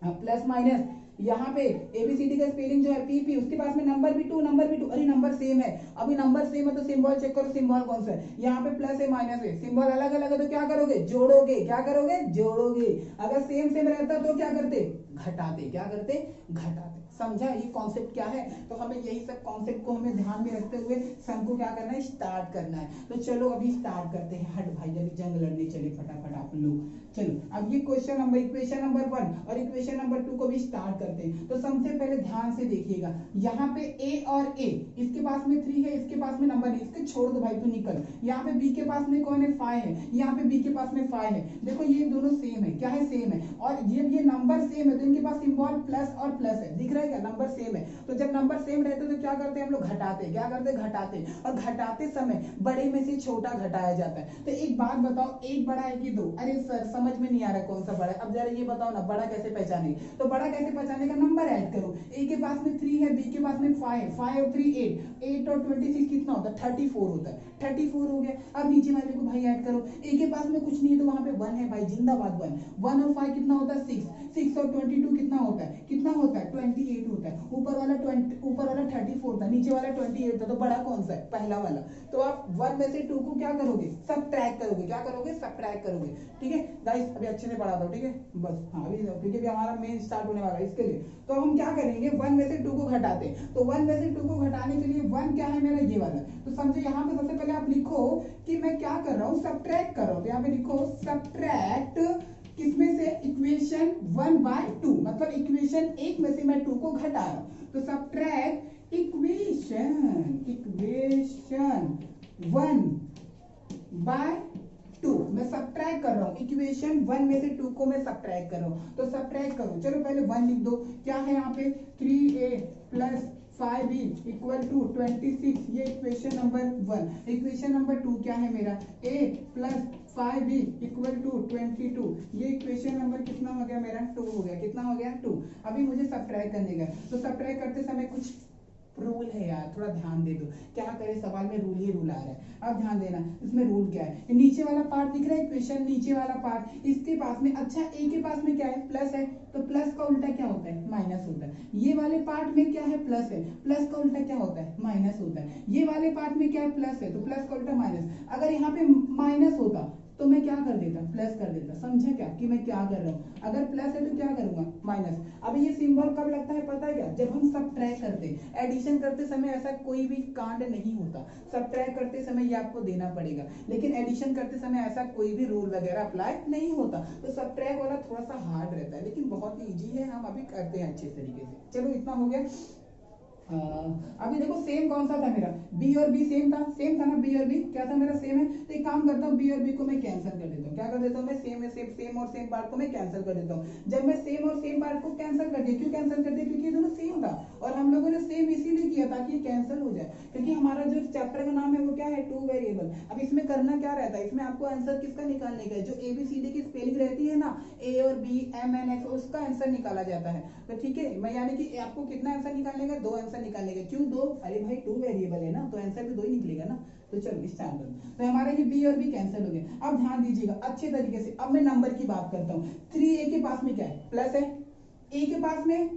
प्लस माइनस। यहाँ पे ABCD का स्पेलिंग जो है PP, उसके पास में नंबर भी 2, नंबर भी 2, अरे नंबर सेम है। अभी नंबर सेम है तो सिंबल चेक करो, सिंबल कौन सा है, यहाँ पे प्लस है माइनस है। सिंबल अलग अलग है तो क्या करोगे, जोड़ोगे। क्या करोगे, जोड़ोगे। अगर सेम सेम रहता तो क्या करते, घटाते। क्या करते, घटाते। समझा ये कॉन्सेप्ट क्या है। तो हमें यही सब कॉन्सेप्ट को हमें ध्यान में रखते हुए सन को क्या करना है, स्टार्ट करना है। तो चलो अभी स्टार्ट करते हैं। हट भाई अभी जंग लड़ने चले फटाफट आप लोग। चलो अब ये क्वेश्चन नंबर, इक्वेशन नंबर 1 और इक्वेशन नंबर 2 को भी स्टार्ट करते हैं। तो सबसे पहले ध्यान से देखिएगा, यहाँ पे a और a, इसके पास में 3 है, इसके पास में नंबर नहीं, इसके छोड़ दो भाई, तू निकल। यहाँ पे b के पास में कौन है, 5 है, यहाँ पे b के पास में 5 है। देखो ये दोनों सेम है, क्या है, सेम है। और ये नंबर सेम है तो इनके पास सिंबल प्लस और प्लस है, दिख रहा है क्या, नंबर सेम है। तो जब नंबर सेम रहते तो क्या करते हैं हम लोग, घटाते। क्या करते, घटाते। और घटाते समय बड़े में से छोटा घटाया जाता है। तो एक बात बताओ, एक बड़ा है कि 2, अरे सर समझ में नहीं आ रहा कौन सा बड़ा है। अब जरा ये बताओ ना, बड़ा कैसे पहचाने, तो बड़ा कैसे पहचाने का, नंबर ऐड करो। a के पास में 3 है, b के पास में 5 है, 5 और 3 8, 8 और 26 कितना होता है, 34 होता है। 34 हो गया। अब नीचे वाले को भाई ऐड करो, a के पास में कुछ नहीं है तो वहां पे 1 है भाई, जिंदाबाद 1 और 5 कितना होता है, 6 और 22 कितना होता है, 28 28 होता है, ऊपर वाला 34 था, नीचे वाला 28 था, तो बड़ा कौन सा है? पहला वाला। तो आप 1 में से 2 को क्या करोगे? सबट्रैक्ट करोगे। क्या करोगे? सबट्रैक्ट करोगे। ठीक है गाइस, अभी अच्छे से पढ़ा दो, ठीक है बस। हाँ अभी क्योंकि अभी हमारा मेन स्टार्ट होने वाला है इसके लिए। तो हम क्या करेंगे? 1 में से 2 को घटाते हैं। तो 1 में से 2 को घटाने के लिए 1 क्या है मेरा? ये वाला। तो समझो यहाँ पे सबसे पहले आप लिखो कि मैं क्या कर रहा हूँ? सबट्रैक्ट कर रहा हूँ। तो यहाँ पे लिखो सबट्रैक्ट किसमें से? इक्वेशन 1/2, मतलब इक्वेशन 1 में से मैं 2 को घटा रहा हूं। तो सबट्रैक्ट इक्वेशन 1/2 मैं सबट्रैक्ट कर रहा हूं। इक्वेशन 1 में से 2 को मैं सबट्रैक्ट कर रहा हूं। तो सबट्रैक्ट करो, चलो पहले 1 लिख दो। क्या है यहाँ पे? 3a plus 5b equal to 26, ये इक्वेशन नंबर 1। इक्वेशन नंबर 2 क्या है मेरा? a plus 5b equal to 22, ये इक्वेशन नंबर कितना हो गया मेरा? 2 हो गया। कितना हो गया? 2। अभी मुझे सबट्रैक्ट करने का, तो सबट्रैक्ट करते समय कुछ रूल है यार, थोड़ा ध्यान दे दो। क्या करे, सवाल में रूल ही रूल आ रहा है। अब ध्यान देना, इसमें रूल क्या है? नीचे वाला पार्ट दिख रहा है इक्वेशन, नीचे वाला पार्ट, इसके पास में, अच्छा ए के पास में क्या है? प्लस है, तो प्लस का उल्टा क्या होता है? माइनस होता है। ये वाले पार्ट में क्या है? प्लस है, प्लस का उल्टा क्या होता है? माइनस होता है। ये वाले पार्ट में क्या है? प्लस है, तो प्लस का उल्टा माइनस। अगर यहाँ पे माइनस होता तो मैं क्या कर देता? प्लस कर देता। समझा क्या कि मैं क्या कर रहा हूँ? अगर प्लस है तो क्या करूंगा? माइनस। अब ये सिंबल कब लगता है पता है क्या? जब हम सबट्रैक्ट करते हैं। एडिशन करते समय ऐसा कोई भी कांड नहीं होता। सबट्रैक्ट करते समय ये आपको देना पड़ेगा, लेकिन एडिशन करते समय ऐसा कोई भी रूल वगैरह अप्लाई नहीं होता। तो सबट्रैक्ट वाला थोड़ा सा हार्ड रहता है, लेकिन बहुत ही ईजी है, हम अभी करते हैं अच्छे तरीके से। चलो इतना हो गया। अभी देखो सेम कौन सा था मेरा? बी और बी सेम था ना? बी और बी क्या था मेरा? सेम है। तो एक काम करता हूँ, बी और बी को मैं कैंसिल कर देता हूँ। क्या कर देता हूँ मैं? सेम और सेम पार्ट को मैं कैंसिल कर देता हूँ। जब मैं सेम और सेम पार्ट को कैंसिल कर दिया, क्यों कैंसिल कर दिया? क्योंकि ये दोनों सेम था, और हम लोगों ने सेम इसीलिए किया ताकि ये कैंसिल हो जाए, क्योंकि हमारा जो चैप्टर का नाम है वो क्या है? 2 वेरिएबल। अब इसमें करना क्या रहता है? इसमें आपको आंसर किसका निकालने का है? जो ABCD की स्पेलिंग रहती है ना, A और B M N X, उसका आंसर निकाला जाता है। तो ठीक है, मैं यानी कि आपको कितना आंसर निकालने का? 2 आंसर निकालने का। क्यों 2? अरे भाई 2 वेरिएबल है ना, तो आंसर भी 2 ही निकलेगा ना। तो चलो स्टार्ट करो। तो हमारा ये बी और बी कैंसिल हो गया। अब ध्यान दीजिएगा अच्छे तरीके से। अब मैं नंबर की बात करता हूँ। 3a के पास में क्या है? प्लस है। a के पास में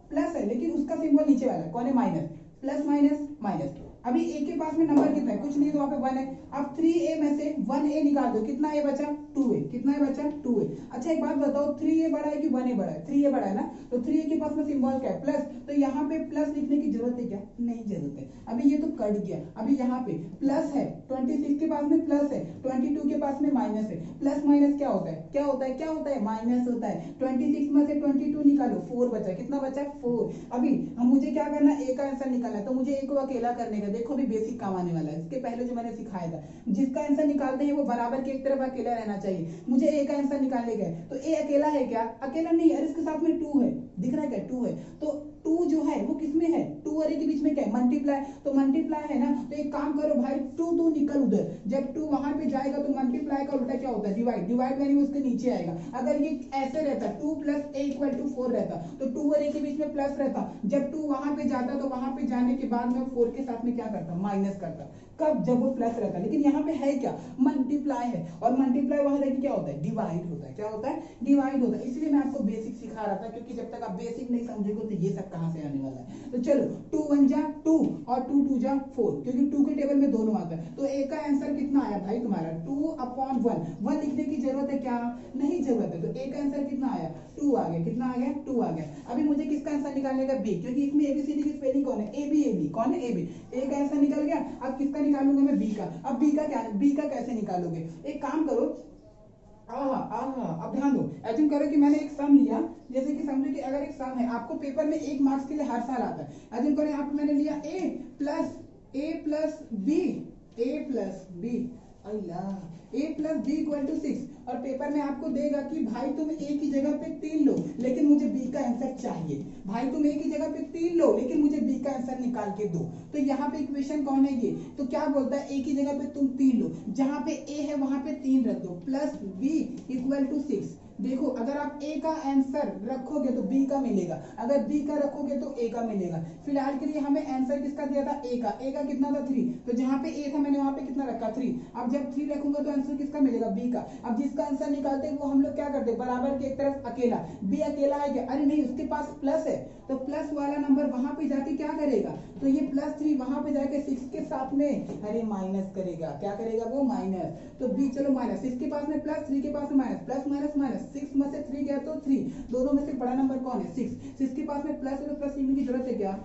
प्लस है, लेकिन उसका सिंबल नीचे वाला कौन है? माइनस। Plus minus minus. अभी a के पास में नंबर कितना है? कुछ नहीं, तो वहां पे 1 है। अब 3a में से 1a निकाल दो, कितना a बचा? 2a। कितना a बचा? 2a। अच्छा एक बात बताओ, 3a बड़ा है कि 1a बड़ा है? 3a बड़ा है ना, तो 3a के पास में सिंबल क्या है? प्लस। तो यहाँ पे प्लस लिखने की जरूरत है क्या? नहीं जरूरत है। अभी ये तो कट गया। अभी यहाँ पे प्लस है, 26 के पास में प्लस है, 22 के पास में माइनस है। प्लस माइनस क्या होता है? क्या होता है? क्या होता है? माइनस होता है। 26 में से 22 निकालो, 4 बचा। कितना बचा? 4। अभी हम मुझे क्या करना है? a का आंसर निकालना है, तो मुझे a को अकेला करने का। देखो भी बेसिक काम आने वाला है, इसके पहले जो मैंने सिखाया था, जिसका आंसर निकालते हैं वो बराबर के एक तरफ अकेला रहना चाहिए। मुझे a का आंसर निकालने का है, तो a अकेला है क्या? अकेला नहीं है। इसके साथ में 2 है, दिख रहा है क्या? 2 है। तो 2 जो है वो किसमें है? 2 और a के बीच में क्या है? मल्टीप्लाई। तो मल्टीप्लाई है ना, तो एक काम करो भाई, 2 निकल उधर। जब 2 वहां पे जाएगा तो मल्टीप्लाई का उल्टा क्या होता है? डिवाइड। डिवाइड यानी उसके नीचे आएगा। अगर ये ऐसे रहता 2 + a = 4 रहता, तो 2 और a के बीच में प्लस रहता। जब 2 वहां पे जाता तो वहां पे जाने के बाद में 4 के साथ में क्या करता? माइनस करता। कब? जब वो प्लस रहता। लेकिन यहाँ पे है क्या? मल्टीप्लाई है, और मल्टीप्लाई वहां देखिए क्या होता है? डिवाइड होता है। क्या होता है? डिवाइड होता है। इसलिए मैं आपको बेसिक सिखा रहा था, क्योंकि जब तक आप बेसिक नहीं समझोगे तो ये सब कहां से आने वाला है। तो चलो 2 1 जा 2 और 2 2 जा 4, क्योंकि 2 के टेबल में दोनों आता है। तो a का आंसर कितना आया भाई तुम्हारा? 2/1। 1 लिखने की जरूरत है क्या? नहीं जरूरत है। तो a का आंसर कितना आया? 2 आ गया। कितना आ गया? 2 आ गया। अभी मुझे किसका आंसर निकालने का? b, क्योंकि इसमें ABCD की स्पेलिंग कौन है? AB कौन है? AB। a का आंसर निकल गया। अब किसका निकालूंगा मैं? b का। अब b का क्या? b का कैसे निकालोगे? एक काम करो, अब ध्यान दो। एज्यूम करो कि मैंने एक सम लिया, जैसे कि समझो कि अगर एक सम है, आपको पेपर में 1 मार्क्स के लिए हर साल आता है। एज्यूम करो यहाँ पे मैंने लिया a प्लस b = 6, और पेपर में आपको देगा कि भाई तुम a की जगह पे 3 लो, लेकिन मुझे b का आंसर चाहिए। भाई तुम a की जगह पे 3 लो, लेकिन मुझे b का आंसर निकाल के दो। तो यहाँ पे इक्वेशन कौन है ये? तो क्या बोलता है? a की जगह पे तुम 3 लो, जहां पे a है वहां पे 3 रख दो, प्लस b = 6। देखो अगर आप ए का आंसर रखोगे तो बी का मिलेगा, अगर बी का रखोगे तो ए का मिलेगा। फिलहाल के लिए हमें आंसर किसका दिया था, ए का कितना था 3, तो जहां पे ए था मैंने वहां पे कितना रखा 3। अब जब 3 रखूंगा तो आंसर किसका मिलेगा, बी का। अब जिसका आंसर निकालते हैं वो हम लोग क्या करते हैं, बराबर की एक तरफ अकेला, बी अकेला है क्या, अरे नहीं उसके पास प्लस है तो प्लस वाला नंबर वहां पे जाके क्या करेगा, तो ये +3 वहां पे जाके 6 के साथ में अरे माइनस करेगा, क्या करेगा वो माइनस, तो बी चलो माइनस, इसके पास में +3 के पास में माइनस, प्लस माइनस माइनस, 6 में से 3 गया तो 3, दोनों में से बड़ा नंबर कौन है 6 के पास में प्लस है तो प्लस लिखने की जरूरत है क्या,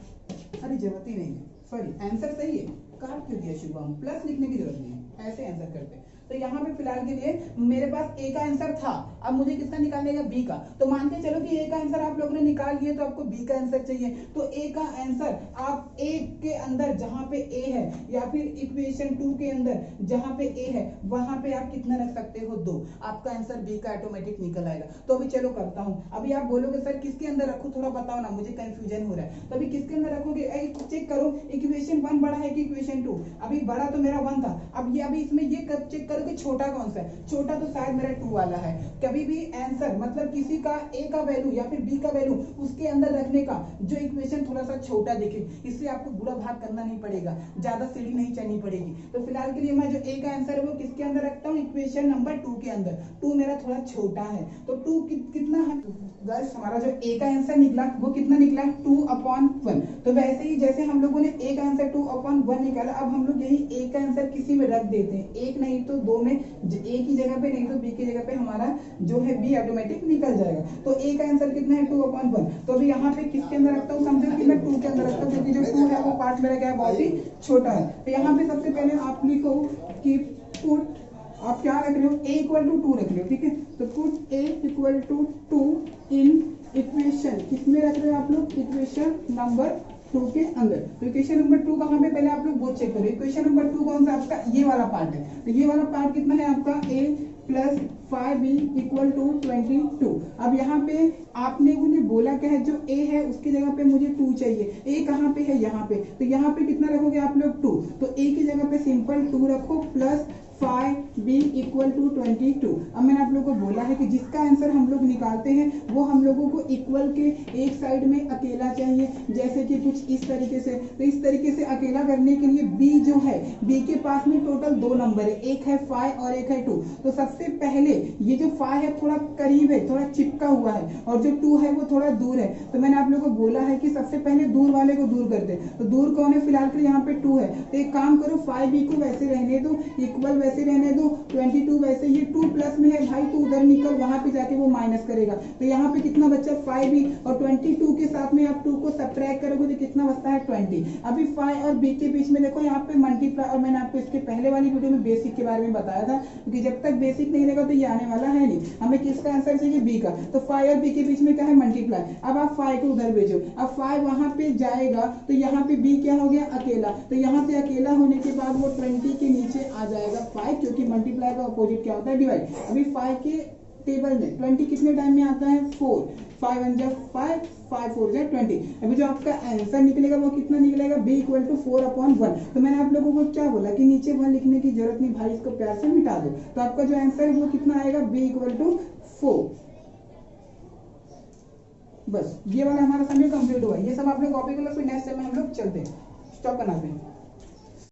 अरे जरूरत ही नहीं है, सॉरी आंसर सही है, काट क्यों दिया शुभम, प्लस लिखने की जरूरत नहीं है, ऐसे आंसर करते हैं। तो यहाँ पे फिलहाल के लिए मेरे पास ए का आंसर था, अब मुझे किसका निकालने का, बी का। तो मान के चलो कि ए का आंसर आप लोगों ने निकाल लिया तो आपको बी का आंसर चाहिए, तो ए का आंसर आप ए के अंदर जहां पे ए है या फिर इक्वेशन 2 के अंदर जहां पे ए है वहां पे आप कितना रख सकते हो 2, आपका आंसर बी का ऑटोमेटिक निकल आएगा। तो अभी चलो करता हूं, अभी आप बोलोगे सर किसके अंदर रखूं, थोड़ा बताओ ना, मुझे कंफ्यूजन हो रहा है। तो अभी किसके अंदर रखोगे, चेक करो इक्वेशन 1 बड़ा है कि इक्वेशन 2, अभी बड़ा तो मेरा 1 था, अब ये अभी इसमें ये कब चेक करो कि छोटा कौन सा है, छोटा तो शायद मेरा 2 वाला है। कभी भी आंसर मतलब किसी का ए का वैल्यू या फिर बी का वैल्यू उसके अंदर रखने का जो इक्वेशन थोड़ा सा छोटा दिखे, इसलिए आपको बुरा भाग करना नहीं पड़ेगा, ज्यादा सीढ़ी नहीं चढ़नी पड़ेगी। तो फिलहाल के लिए मैं जो ए का आंसर है वो किसके अंदर रखता हूँ, इक्वेशन नंबर 2 के अंदर, 2 मेरा थोड़ा छोटा है तो 2 कितना है गाइस, हमारा जो ए का आंसर निकला वो कितना निकला 2/1। तो वैसे ही जैसे हम लोगों ने ए का आंसर 2/1 निकाला, अब हम लोग यही ए का आंसर किसी में रख देते हैं, एक नहीं तो 2 में, ए की जगह पे नहीं तो बी की जगह पे हमारा जो है बी ऑटोमेटिक निकल जाएगा। तो ए का आंसर कितना है 2/1। तो अभी यहाँ पे किसके अंदर रखता हूँ, समझो कि मैं 2 के अंदर रखता हूँ क्योंकि जो 2 है वो पार्ट मेरा क्या है बहुत ही छोटा है। तो यहाँ पे सबसे पहले आप लिखो कि पुट, आप क्या रख रहे हो, a = 2 रख रहे हो, ठीक है। तो पुट a = 2 इन इक्वेशन, किसमें रख रहे हो आप लोग, इक्वेशन नंबर 2 के अंदर। तो इक्वेशन नंबर 2 कहां पे, पहले आप लोग वो चेक करो, इक्वेशन नंबर 2 कौन सा आपका, ये वाला पार्ट है। तो ये वाला पार्ट कितना है आपका, a + 5b = 22। अब यहाँ पे आपने उन्हें बोला क्या है, जो a है उसकी जगह पे मुझे 2 चाहिए, a कहाँ पे है, यहाँ पे, तो यहाँ पे कितना रखोगे आप लोग 2, तो a की जगह पे सिंपल 2 रखो प्लस 5b = 22। अब मैंने आप लोगों को बोला है कि जिसका आंसर हम लोग निकालते हैं वो हम लोगों को इक्वल के एक साइड में अकेला चाहिए, जैसे कि कुछ इस तरीके से। तो इस तरीके से अकेला करने के लिए b जो है, b के पास में टोटल 2 नंबर है, एक है 5 और एक है 2। तो सबसे पहले ये जो 5 है थोड़ा करीब है, थोड़ा चिपका हुआ है, और जो 2 है वो थोड़ा दूर है। तो मैंने आप लोगों को बोला है कि सबसे पहले दूर वाले को दूर करते हैं। तो दूर कौन है, फिलहाल के लिए यहाँ पे 2 है, तो एक काम करो 5b को वैसे रहने दो, इक्वल वैसे रहने दो, 22 वैसे, ये 2 प्लस में है भाई, तो उधर निकल, वहां पे जाके वो माइनस करेगा। तो यहाँ पे कितना बच्चा 5b, और 22 के साथ में आप 2 को सब्ट्रैक्ट करोगे तो कितना बचता है 20। अभी 5 और b के बीच में देखो यहाँ पे मल्टीप्लाई, और मैंने आपको इसके पहले वाली वीडियो में बेसिक के बारे में बताया था, क्योंकि जब तक बेसिक नहीं रहेगा तो ये आने वाला है नहीं। हमें किसका आंसर चाहिए, b का। तो 5 और b के बीच में क्या है, मल्टीप्लाई। अब आप 5 को उधर भेजो, अब 5 वहां पे जाएगा तो यहाँ पे b क्या हो गया, अकेला। तो यहाँ पे अकेला होने के बाद वो 20 के नीचे आ जाएगा 5, क्योंकि मल्टीप्लाई का अपोजिट क्या होता है, डिवाइड। अभी 5 के टेबल में 20 कितने टाइम में आता है, 4, 5 1 जा 5, 5 4 जा 20। अभी जो आपका आंसर निकलेगा वो कितना निकलेगा, b = 4/1। तो मैंने आप लोगों को क्या बोला कि नीचे 1 लिखने की जरूरत नहीं भाई, इसको प्यार से मिटा दो। तो आपका जो आंसर है वो कितना आएगा, b = 4। बस ये वाला हमारा समय कंप्लीट हुआ, ये सब आप लोग कॉपी कर लो, फिर नेक्स्ट टाइम में हम लोग चलते हैं, स्टॉप बनाते हैं।